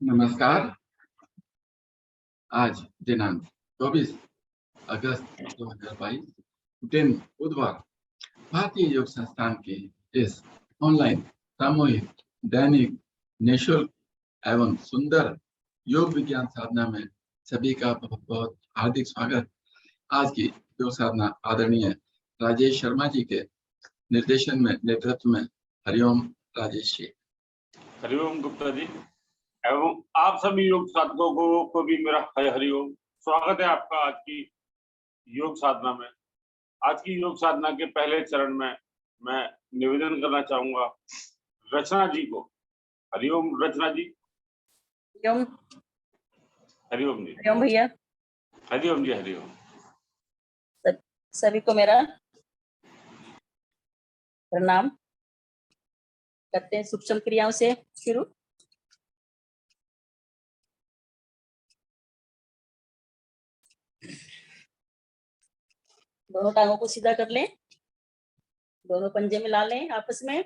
नमस्कार। आज दिनांक 24 अगस्त 2022 दिन बुधवार भारतीय योग संस्थान के इस ऑनलाइन सामूहिक दैनिक निःशुल्क एवं सुंदर योग विज्ञान साधना में सभी का बहुत बहुत हार्दिक स्वागत। आज की योग साधना आदरणीय राजेश शर्मा जी के निर्देशन में नेतृत्व में हरिओम राजेश जी। हरिओम गुप्ता जी एवं आप सभी योग साधकों को भी मेरा हरिओम। स्वागत है आपका आज की योग साधना में। आज की योग साधना के पहले चरण में मैं निवेदन करना चाहूंगा रचना जी को। हरिओम रचना जी। हरिओम। हरिओम जी। हरिओम भैया। हरिओम जी। हरिओम। सभी को मेरा प्रणाम। करते हैं सूक्ष्म क्रियाओं से शुरू। दोनों टांगों को सीधा कर लें, दोनों पंजे मिला लें आपस में,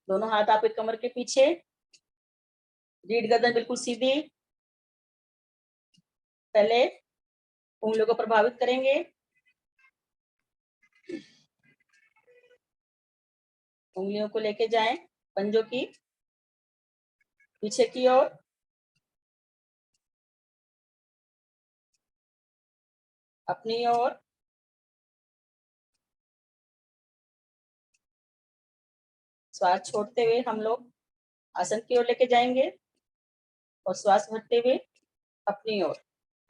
दोनों हाथ आपके कमर के पीछे, रीढ़ गर्दन बिल्कुल सीधी। पहले उंगलियों को प्रभावित करेंगे, उंगलियों को लेके जाएं पंजों की पीछे की ओर, अपनी ओर। श्वास छोड़ते हुए हम लोग आसन की ओर लेके जाएंगे और श्वास भरते हुए अपनी ओर।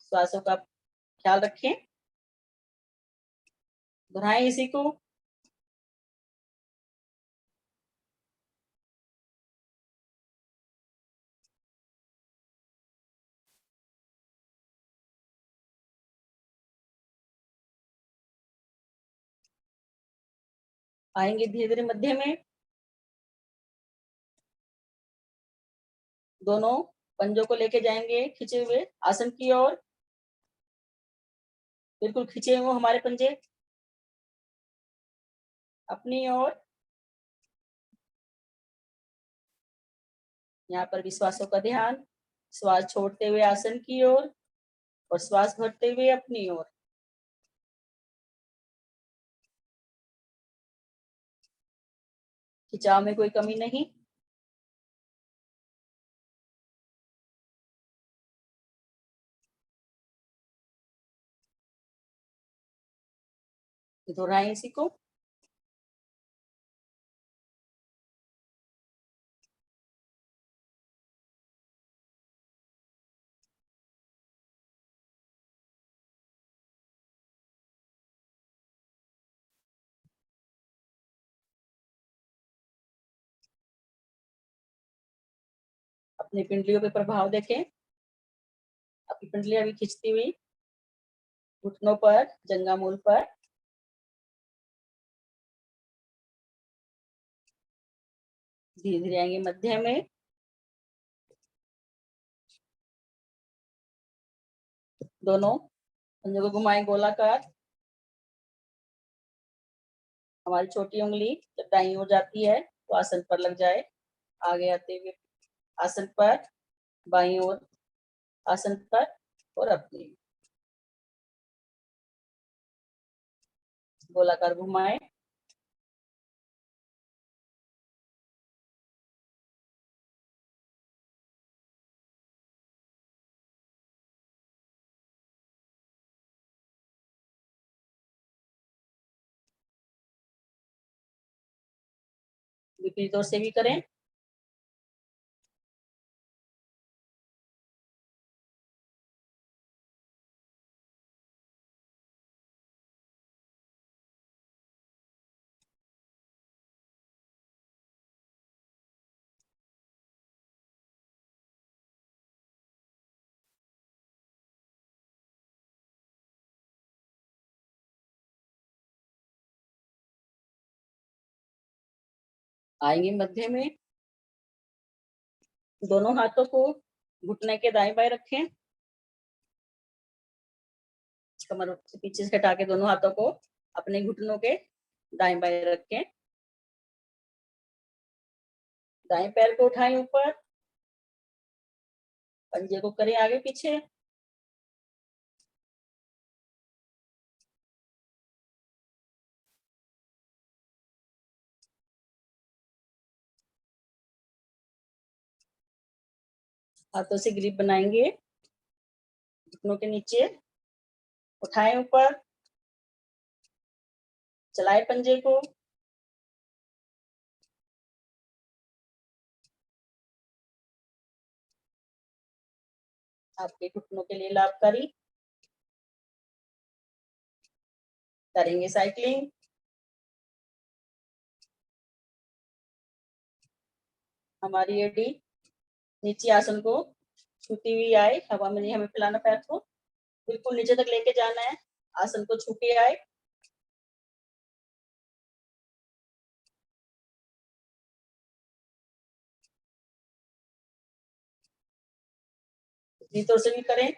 श्वासों का ख्याल रखें, दोहराएं इसी को। आएंगे धीरे धीरे मध्य में, दोनों पंजों को लेके जाएंगे खींचे हुए आसन की ओर। बिल्कुल खींचे हुए हमारे पंजे अपनी ओर। यहाँ पर भी श्वासों का ध्यान, श्वास छोड़ते हुए आसन की ओर और श्वास भरते हुए अपनी ओर। खिंचाव में कोई कमी नहीं। दोहराएं इसी को। अपनी पिंडलियों पे प्रभाव देखें। अपनी पिंडलियां भी खिंचती हुई घुटनों पर, जंघामूल पर। धीरे धीरे आएंगे मध्य में, दोनों पंजों को घुमाएं गोलाकार। हमारी छोटी उंगली जब दाईं ओर जाती है तो आसन पर लग जाए। आगे आते हुए आसन पर, बाईं ओर आसन पर और अपनी गोलाकार घुमाएं। विपरीत ओर से भी करें। आएंगे मध्य में, दोनों हाथों को घुटने के दाएं बाएं रखें। कमर से पीछे से हटा के दोनों हाथों को अपने घुटनों के दाएं बाएं रखें। दाएं पैर को उठाएं ऊपर, पंजे को करें आगे पीछे। हाथों से ग्रिप बनाएंगे, घुटनों के नीचे, उठाएं ऊपर, चलाएं पंजे को, आपके घुटनों के लिए लाभकारी। करेंगे साइक्लिंग। हमारी एडी नीचे आसन को छूती हुई आए, हवा में नहीं हमें फैलाना पैर को, बिल्कुल नीचे तक लेके जाना है, आसन को छू के आए। दूसरी तरफ से भी करें।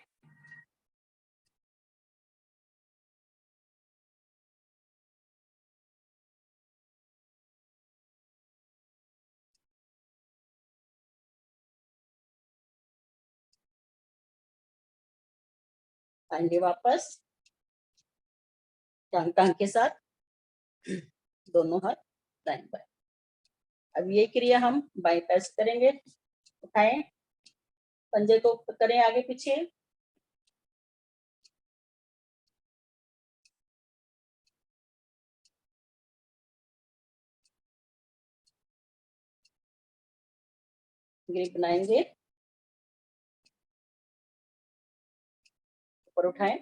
आएंगे वापस, टांग टांग के साथ, दोनों हाथ दाएं बाएं। अब ये क्रिया हम बाएं पैर से करेंगे। उठाएं, पंजे को करें आगे पीछे, ग्रिप बनाएंगे, ऊपर उठाएं,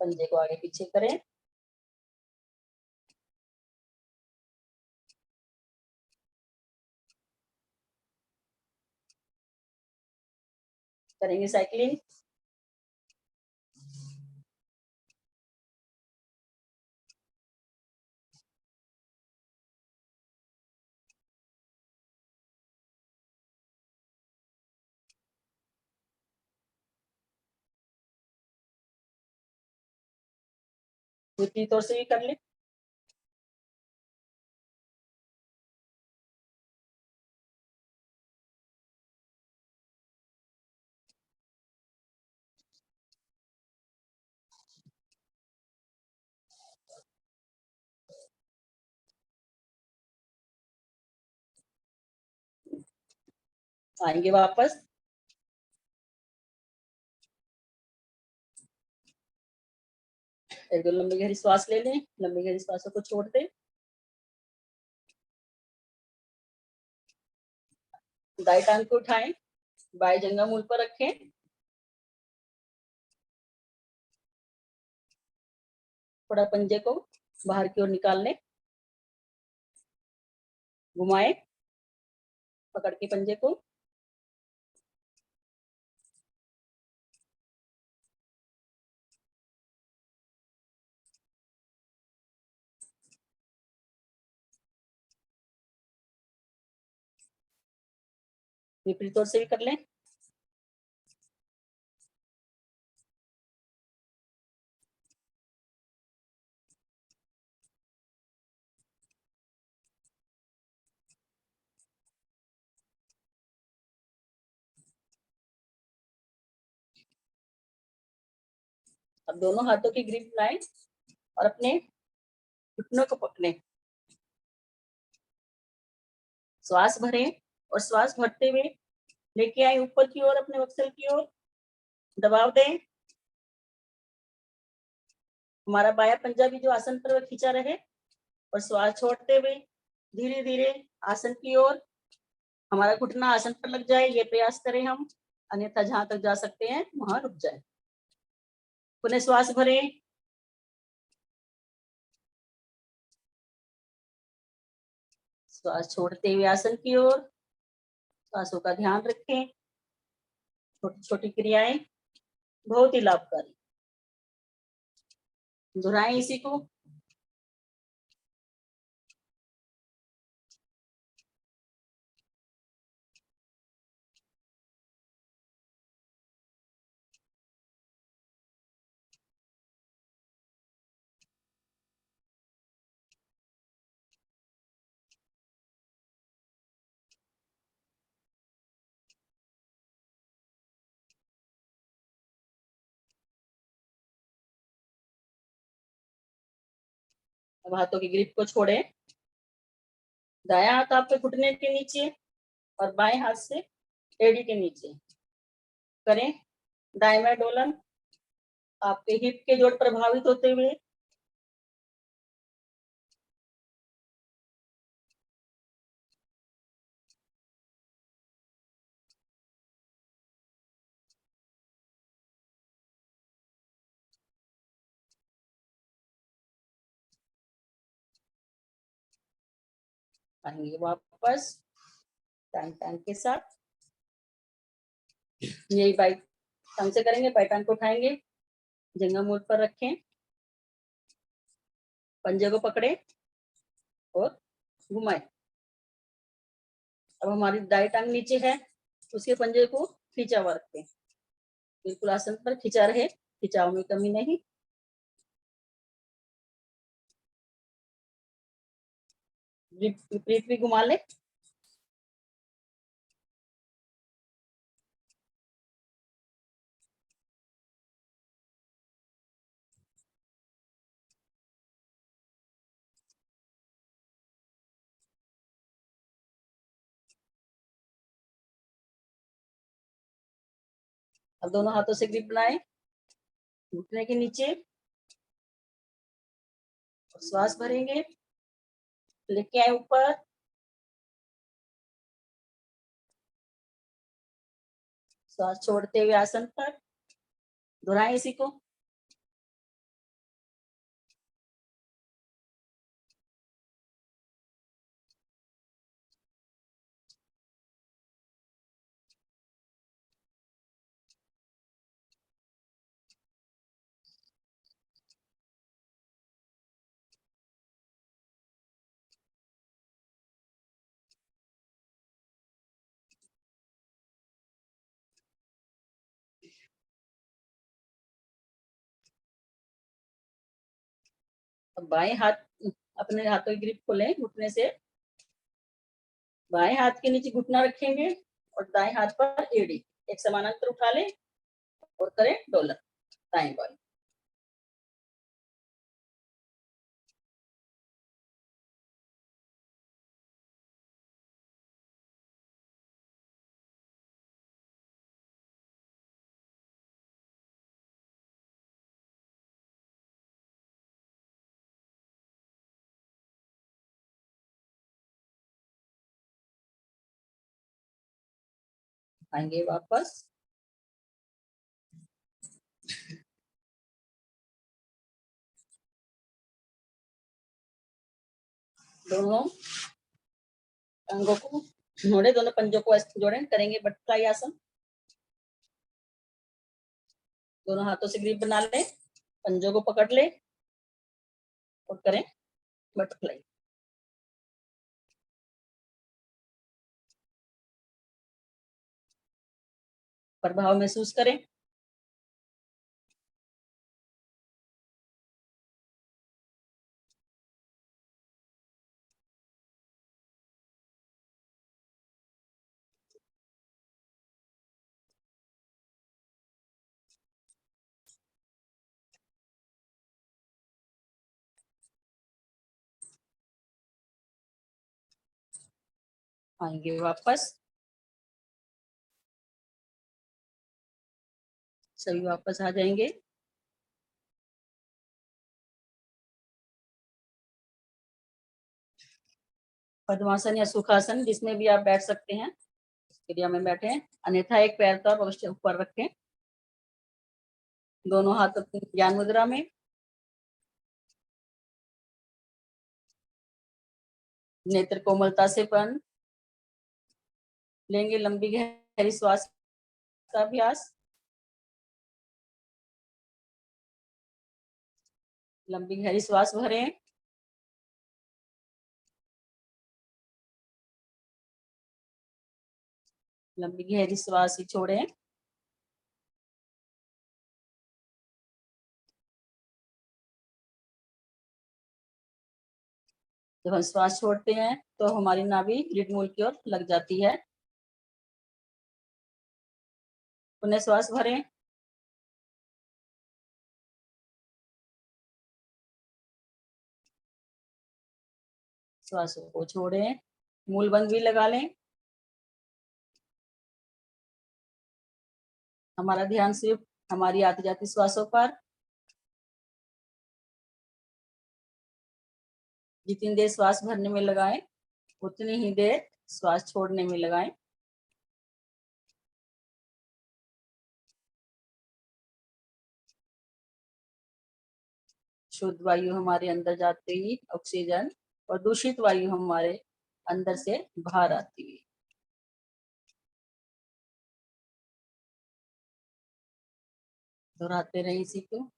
पंजे को आगे पीछे करें, करेंगे साइक्लिंग। दूसरी तरफ से भी कर ले। आएंगे वापस, एक दो लंबी गहरी श्वास ले लें, लंबी गहरी श्वासों को छोड़ दें। दाएं टांग को उठाएं, बाएं जंघा मूल पर रखें, थोड़ा पंजे को बाहर की ओर निकाल लें, घुमाएं, पकड़ के पंजे को, विपरीत ओर से भी कर लें। अब दोनों हाथों की ग्रिप लाएं और अपने घुटनों को पकड़ें, श्वास भरें और श्वास भरते हुए लेके आए ऊपर की ओर, अपने वक्सल की ओर दबाव दें। हमारा बायां पंजा भी जो आसन पर खींचा रहे और श्वास छोड़ते हुए धीरे धीरे आसन की ओर, हमारा घुटना आसन पर लग जाए, ये प्रयास करें हम, अन्यथा जहां तक जा सकते हैं वहां रुक जाए। पुनः श्वास भरें, श्वास छोड़ते हुए आसन की ओर, श्वासों का ध्यान रखें। छोटी छोटी क्रियाएं बहुत ही लाभकारी, दोहराएं इसी को। अब हाथों की ग्रिप को छोड़े, दायां हाथ आपके घुटने के नीचे और बाएं हाथ से एड़ी के नीचे करें दाएं बाएं डोलन। आपके हिप के जोड़ प्रभावित होते हुए आएंगे वापस टांग टांग के साथ। यही बाई टांग से करेंगे, बाई टांग को उठाएंगे, जंघा मूल पर रखें, पंजे को पकड़े और घुमाए। अब हमारी दाई टांग नीचे है, उसके पंजे को खींचा हुआ रखें, बिल्कुल आसन पर खिंचा रहे, खिंचाव में कमी नहीं। विपरीत भी घुमा ले। अब दोनों हाथों से ग्रिप बनाए घुटने के नीचे, श्वास भरेंगे, लेके आए ऊपर, श्वास छोड़ते हुए आसन पर दोहराएं इसी को। अब बाएं हाथ अपने हाथों की ग्रिप खोलें घुटने से, बाएं हाथ के नीचे घुटना रखेंगे और दाएं हाथ पर एड़ी एक समानांतर उठा लें और करें डोलन दाएं बाएं। आएंगे वापस, दोनों अंगों को जोड़े, दोनों पंजों को जोड़ें, करेंगे बटरफ्लाई आसन। दोनों हाथों से ग्रिप बना लें, पंजों को पकड़ ले और करें बटरफ्लाई। प्रभाव महसूस करें। आएंगे वापस, सभी वापस आ जाएंगे। पद्मासन या सुखासन जिसमें भी आप बैठ सकते हैं, क्रिया में बैठे, अन्यथा एक पैर तो आप अवश्य ऊपर रखें, दोनों हाथ अपनी ज्ञान मुद्रा में। नेत्र कोमलता से बंद, लेंगे लंबी गहरी श्वास का अभ्यास। लंबी गहरी श्वास भरें, लंबी गहरी श्वास ही छोड़ें। जब हम श्वास छोड़ते हैं तो हमारी नाभि रीढ़ मूल की ओर लग जाती है। पुनः श्वास भरें, श्वासों को छोड़ें, मूल बंद भी लगा लें। हमारा ध्यान सिर्फ हमारी आती जाती श्वासों पर। जितनी देर श्वास भरने में लगाएं उतनी ही देर श्वास छोड़ने में लगाएं। शुद्ध वायु हमारे अंदर जाते ही ऑक्सीजन और दूषित वायु हमारे अंदर से बाहर आती है। दोहराते रहे इसी को।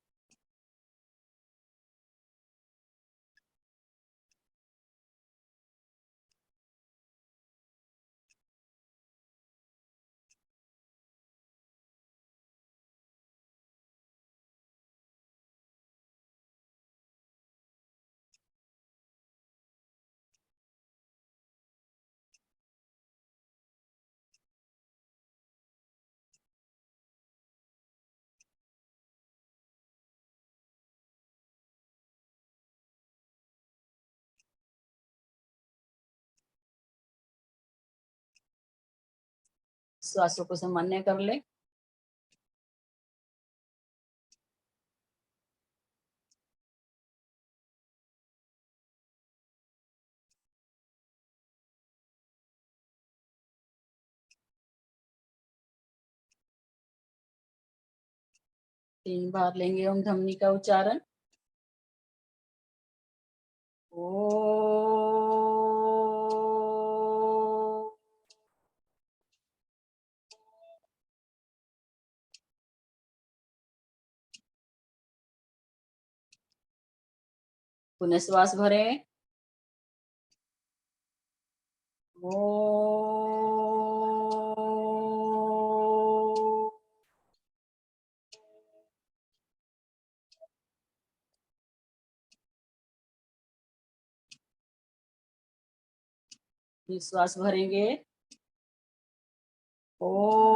श्वासों को सामान्य कर ले। तीन बार लेंगे ओम ध्वनि का उच्चारण। ओ पुनः श्वास भरें। ओ फिर श्वास भरेंगे। ओ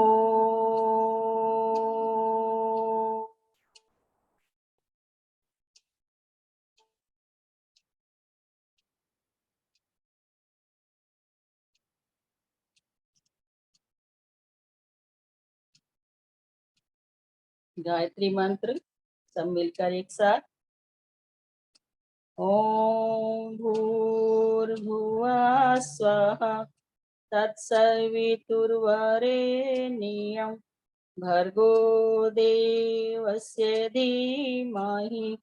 गायत्री मंत्र सब मिलकर एक साथ। ओम भूर्भुवः स्वः तत्सवितुर्वरेण्यं भर्गो देवस्य धीमहि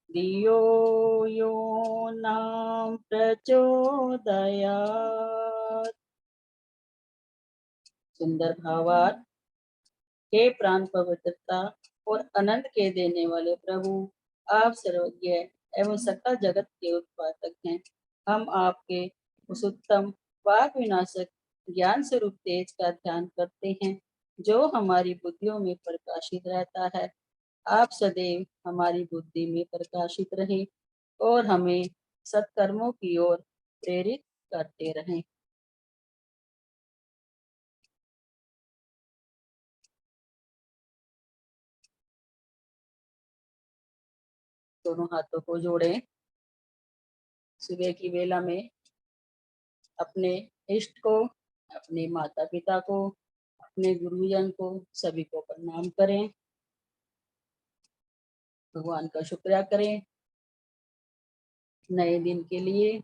धियो यो न प्रचोदयात्। सुंदर भावार्थ। हे प्राण पवित्रता और आनंद के देने वाले प्रभु, आप सर्वज्ञ एवं सकल जगत के उत्पादक हैं। हम आपके उस उत्तम वाक विनाशक ज्ञान स्वरूप तेज का ध्यान करते हैं जो हमारी बुद्धियों में प्रकाशित रहता है। आप सदैव हमारी बुद्धि में प्रकाशित रहें और हमें सत्कर्मों की ओर प्रेरित करते रहें। दोनों हाथों को जोड़ें। सुबह की वेला में अपने इष्ट को, अपने माता पिता को, अपने गुरुजन को, सभी को प्रणाम करें। भगवान का शुक्रिया करें नए दिन के लिए।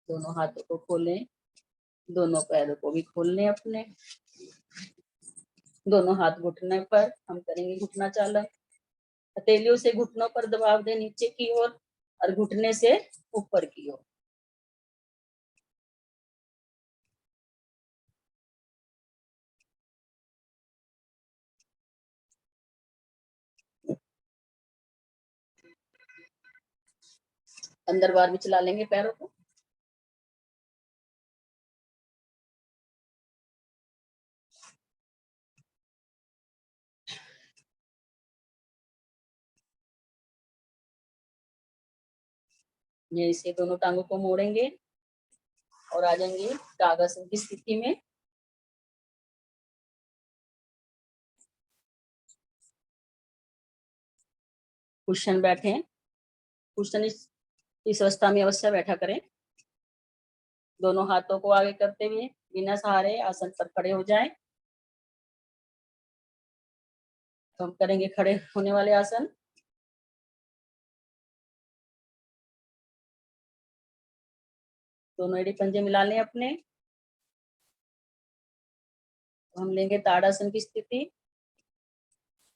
दोनों हाथों को खोलें, दोनों पैरों को भी खोल लें अपने। दोनों हाथ घुटने पर हम करेंगे घुटना चालन। हथेलियों से घुटनों पर दबाव दें नीचे की ओर और घुटने से ऊपर की ओर। अंदर बाहर भी चला लेंगे पैरों को। यहीं से दोनों टांगों को मोड़ेंगे और आ जाएंगे कागासन की स्थिति में। कुशन बैठे। कुशन इस अवस्था में अवश्य बैठा करें। दोनों हाथों को आगे करते हुए बिना सहारे आसन पर खड़े हो जाएं। तो हम करेंगे खड़े होने वाले आसन। दोनों एड़ी पंजे मिला लें अपने। तो हम लेंगे ताड़ासन की स्थिति।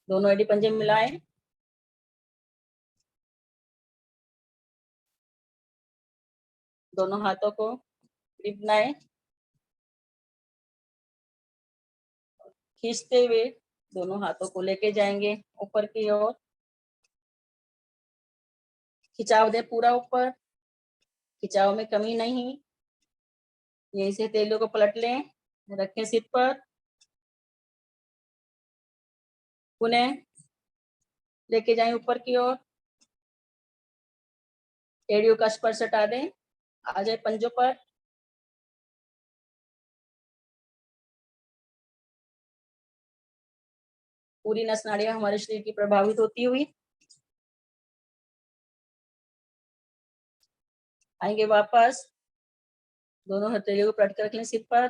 दोनों एड़ी पंजे मिलाएं। दोनों हाथों को ग्रिप बनाएं। खींचते हुए दोनों हाथों को लेके जाएंगे ऊपर की ओर। खिंचाव दे पूरा ऊपर, खिंचाव में कमी नहीं। यहीं से तेलियों को पलट लें, रखें सिर पर। पुनः लेके जाएं ऊपर की ओर। एड़ियों का स्पर्श हटा दें, आ जाए पंजों पर। पूरी नस नाड़ियां हमारे शरीर की प्रभावित होती हुई आएंगे वापस। दोनों हथेलियों को पलट कर रख लें सिर पर।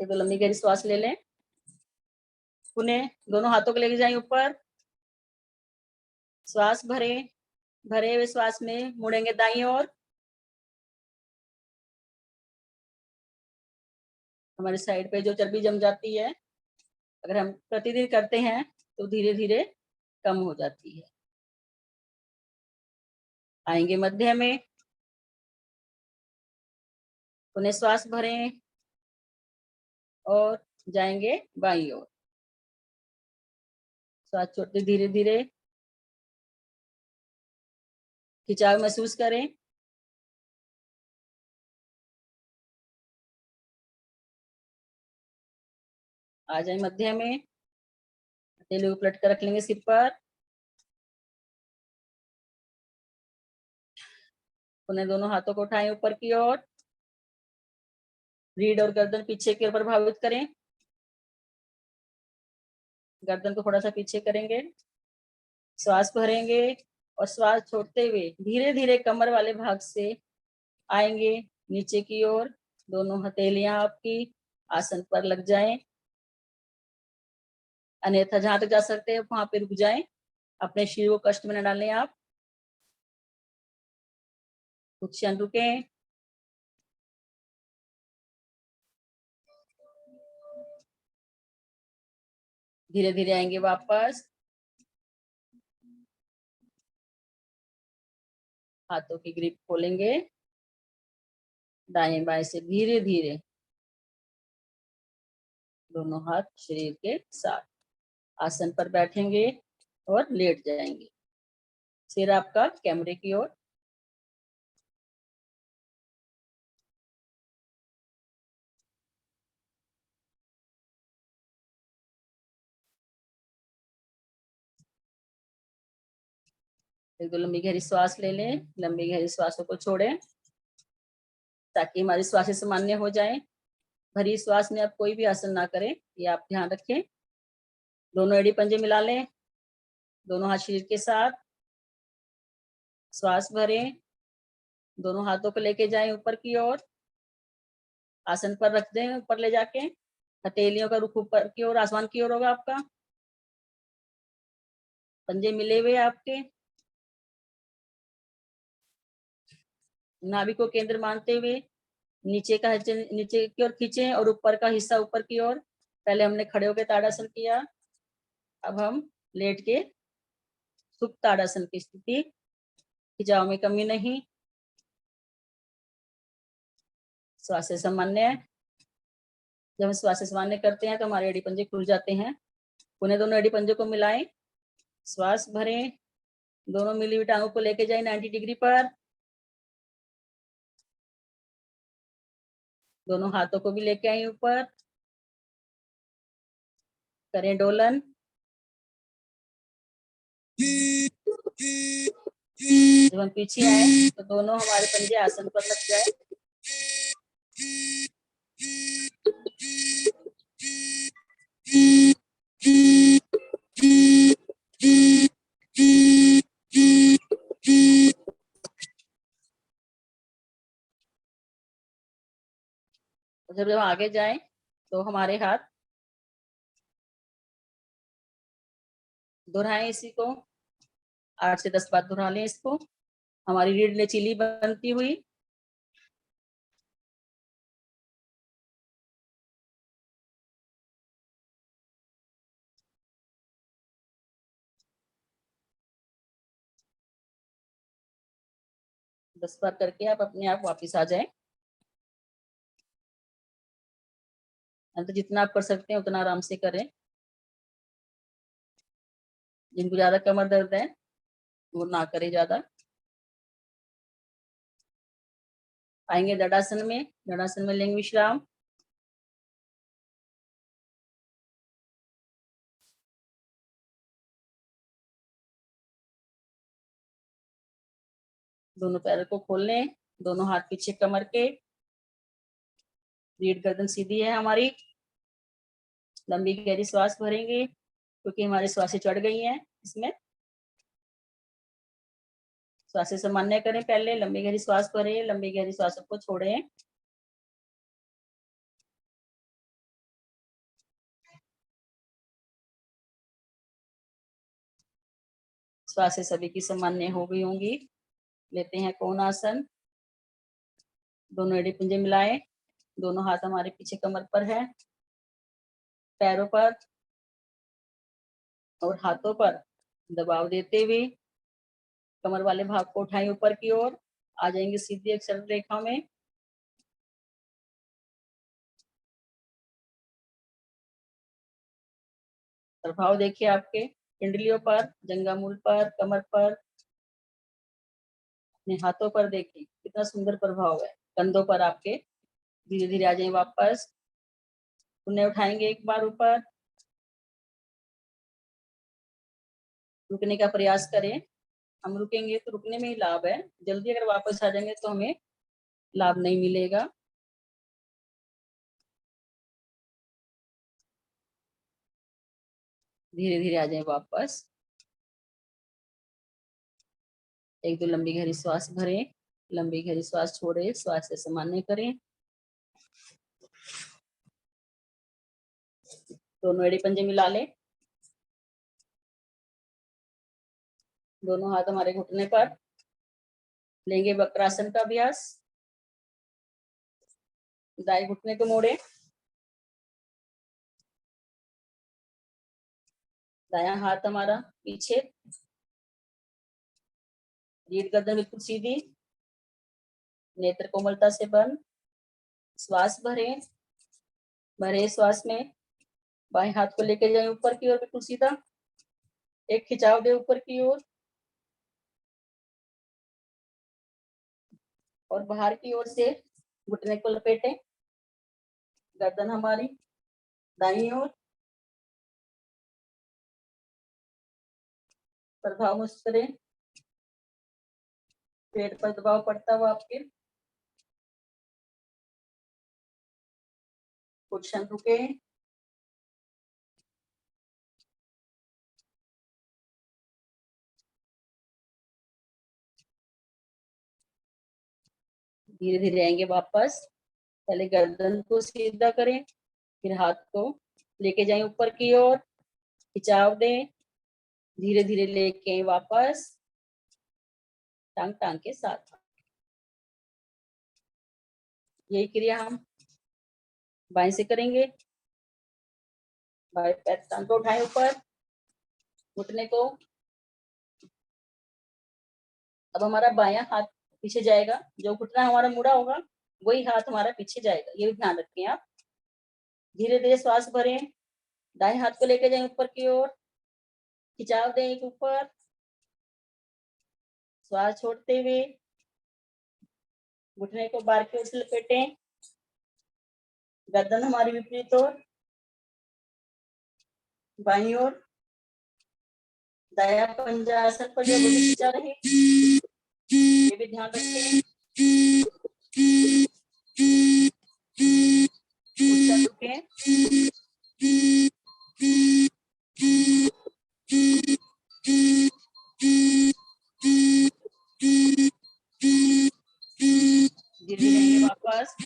एक दो लंबी गहरी श्वास ले लें। पुनः दोनों हाथों को लेके जाएं ऊपर। श्वास भरें। भरे हुए श्वास में मुड़ेंगे दाईं ओर। हमारे साइड पे जो चर्बी जम जाती है, अगर हम प्रतिदिन करते हैं तो धीरे धीरे कम हो जाती है। आएंगे मध्य में। पुनः श्वास भरें और जाएंगे बाईं ओर। श्वास छोड़ते धीरे धीरे। खिंचाव महसूस करें। आ जाए मध्य में। हथेलियों को पलट कर रख लेंगे सिर पर। पुनः दोनों हाथों को उठाएं ऊपर की ओर। रीढ़ और गर्दन पीछे की ओर प्रभावित करें। गर्दन को थोड़ा सा पीछे करेंगे। श्वास भरेंगे और श्वास छोड़ते हुए धीरे धीरे कमर वाले भाग से आएंगे नीचे की ओर। दोनों हथेलियां आपकी आसन पर लग जाएं। अन्यथा जहां तक जा सकते हैं वहां पे रुक जाएं। अपने शरीर को कष्ट में न डालें आप। कुछ क्षण रुकें। धीरे धीरे आएंगे वापस। हाथों की ग्रिप खोलेंगे। दाएं बाएं से धीरे धीरे दोनों हाथ शरीर के साथ आसन पर बैठेंगे और लेट जाएंगे। सिर आपका कैमरे की ओर। एक दो लंबी गहरी श्वास ले लें। लंबी गहरी श्वासों को छोड़ें ताकि हमारी श्वासें सामान्य हो जाएं। भरी श्वास में आप कोई भी आसन ना करें, ये आप ध्यान रखें। दोनों एड़ी पंजे मिला लें। दोनों हाथ शरीर के साथ। श्वास भरें। दोनों हाथों को लेके जाएं ऊपर की ओर। आसन पर रख दें ऊपर ले जाके। हथेलियों का रुख ऊपर की ओर आसमान की ओर होगा आपका। पंजे मिले हुए आपके। नाभि को केंद्र मानते हुए नीचे का नीचे की ओर खींचे और ऊपर का हिस्सा ऊपर की ओर। पहले हमने खड़े होकर ताड़ासन किया, अब हम लेट के सुप्त ताड़ासन की स्थिति। खिंचाव में कमी नहीं। श्वास सामान्य है। जब हम श्वास सामान्य करते हैं तो हमारे एड़ी पंजे खुल जाते हैं। पुनः दोनों एड़ी पंजों को मिलाएं। श्वास भरें। दोनों मिली हुई टांगों को लेके जाएं 90 डिग्री पर। दोनों हाथों को भी लेके आए ऊपर। करें डोलन। जब हम पीछे आए तो दोनों हमारे पंजे आसन पर लग जाए। जब आगे जाएं तो हमारे हाथ दोहराएं, इसी को 8 से 10 बार दोहरा लें इसको। हमारी रीढ़ लचीली बनती हुई, दस बार करके आप अपने आप वापस आ जाएं। तो जितना आप कर सकते हैं उतना आराम से करें। जिनको ज्यादा कमर दर्द है वो ना करे ज्यादा। आएंगे दंडासन में। दंडासन में लेंगे विश्राम। दोनों पैरों को खोल लें, दोनों हाथ पीछे कमर के। रीढ़ गर्दन सीधी है हमारी। लंबी गहरी श्वास भरेंगे क्योंकि हमारी श्वासें चढ़ गई हैं इसमें। श्वासें सामान्य करें, पहले लंबी गहरी श्वास भरें, लंबी गहरी श्वासों को छोड़ें। श्वासें सभी की सामान्य हो गई होंगी। लेते हैं कोणासन। दोनों एड़ी पंजे मिलाएं। दोनों हाथ हमारे पीछे कमर पर है। पैरों पर और हाथों पर दबाव देते हुए कमर वाले भाग को उठाएं ऊपर की ओर। आ जाएंगे सीधी एक सरल रेखा में। प्रभाव देखिए आपके पिंडलियों पर, जंघामूल पर, कमर पर, अपने हाथों पर देखिए कितना सुंदर प्रभाव है। कंधों पर आपके धीरे धीरे आ जाए वापस। उन्हें उठाएंगे एक बार ऊपर। रुकने का प्रयास करें। हम रुकेंगे तो रुकने में ही लाभ है, जल्दी अगर वापस आ जाएंगे तो हमें लाभ नहीं मिलेगा। धीरे धीरे आ जाए वापस। एक दो लंबी गहरी श्वास भरें, लंबी गहरी श्वास छोड़े, श्वास से सामान्य करें। दोनों एड़ी पंजे मिला लें। दोनों हाथ हमारे घुटने पर। लेंगे वक्रासन का अभ्यास। दाएं घुटने को मोड़े, दायां हाथ हमारा पीछे। रीढ़ गर्दन बिल्कुल सीधी। नेत्र कोमलता से बंद। श्वास भरें। भरे श्वास में बाएं हाथ को लेके जाए ऊपर की ओर बिल्कुल सीधा। एक खिंचाव दे ऊपर की ओर और बाहर की ओर से घुटने को लपेटें। गर्दन हमारी दाईं ओर। प्रभाव महसूस करें। पेट पर दबाव पड़ता हुआ आपके। कुछ क्षण रुके। धीरे धीरे आएंगे वापस। पहले गर्दन को सीधा करें, फिर हाथ को लेके जाएं ऊपर की ओर। खिंचाव दें। धीरे धीरे लेके वापस टांग टांग के साथ। यही क्रिया हम बाएं से करेंगे। बाएं पैर टांग को उठाएं ऊपर, घुटने को। अब हमारा बायां हाथ पीछे जाएगा, जो घुटना हमारा मुड़ा होगा वही हाथ हमारा पीछे जाएगा, ये भी ध्यान रखें आप। धीरे धीरे श्वास भरें। दाएं हाथ को लेके जाएं ऊपर की ओर। खिंचाव दें एक ऊपर। श्वास छोड़ते हुए घुटने को बार की ओर से लपेटें। गर्दन हमारी विपरीत ओर, बाईं ओर। दायां पंजा आसन पर जो खींचा रहे, ये भी ध्यान रखें। रुकें। धीरे धीरे वापस।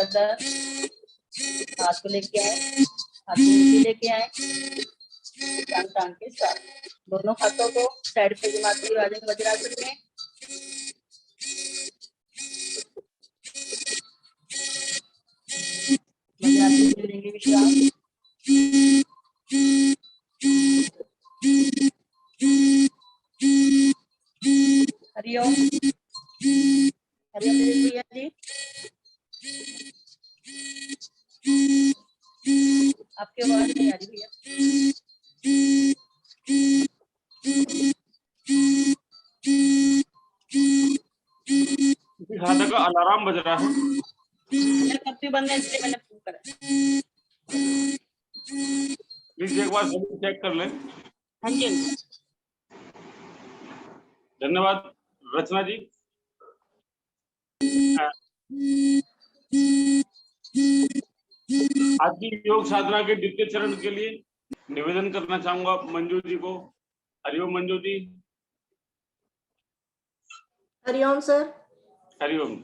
लगातार हाथ को लेके आए, हाथ को नीचे लेके आए, टांग के साथ। दोनों हाथों को साइड पे घुमाते हुए आ जाएंगे वज्रासन में। वज्रासन में लेंगे विश्राम। हरिओम। हरिओम भैया जी, आपकी आवाज नहीं आ रही भैया। किसी खाते का अलार्म बज रहा है। मेरा कब भी बंद है इसलिए मैंने फोन करा। प्लीज एक बार सभी चेक कर लें। हाँ जी, हाँ जी। धन्यवाद रचना जी। आज की योग साधना के द्वितीय चरण के लिए निवेदन करना चाहूंगा मंजू जी को। हरिओम मंजू जी। हरिओम सर। हरिओम।